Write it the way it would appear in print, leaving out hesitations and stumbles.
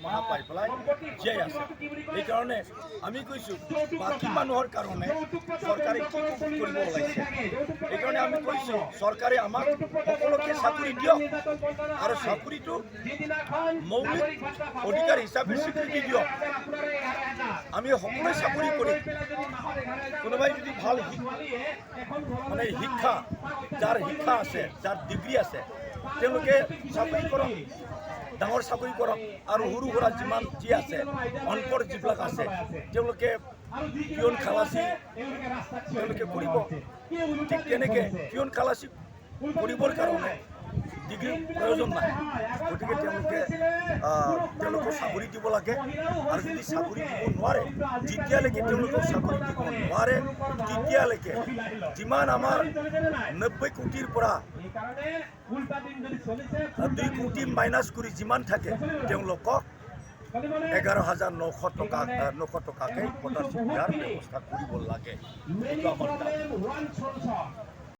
মাহ পাই পেলাই জীয়াই আছে। সেইকাৰণে আমি কৈছোঁ বাকী মানুহৰ কাৰণে চৰকাৰে কি কৰিব ওলাইছে। সেইকাৰণে আমি কৈছোঁ চৰকাৰে আমাক সকলোকে চাকৰি দিয়ক আৰু চাকৰিটো মৌলিক অধিকাৰ হিচাপে স্বীকৃতি দিয়ক। আমি সকলোৱে চাকৰি কৰিম। কোনোবাই যদি ভাল মানে শিক্ষা, যাৰ শিক্ষা আছে, যাৰ ডিগ্ৰী আছে, তেওঁলোকে চাকৰি কৰক, ডাঙৰ চাকৰি কৰক। আৰু সৰু সুৰা যিমান যি আছে অনপঢ় যিবিলাক আছে তেওঁলোকে পিয়ন খালাচী তেওঁলোকে কৰিব। ঠিক তেনেকৈ পিয়ন খালাচী কৰিবৰ কাৰণে ডিগ্ৰীৰ প্ৰয়োজন নাই। গতিকে তেওঁলোকক চাকৰি দিব লাগে। আৰু যদি চাকৰি দিব নোৱাৰে, যেতিয়ালৈকে তেওঁলোকক চাকৰি দিব নোৱাৰে তেতিয়ালৈকে যিমান আমাৰ 90 কোটিৰ পৰা 2 কোটি মাইনাছ কৰি যিমান থাকে তেওঁলোকক 11,900 টকাকৈ স্কলাৰশ্বিপ দিয়াৰ ব্যৱস্থা কৰিব লাগে। এইটো আমাৰ দাবী।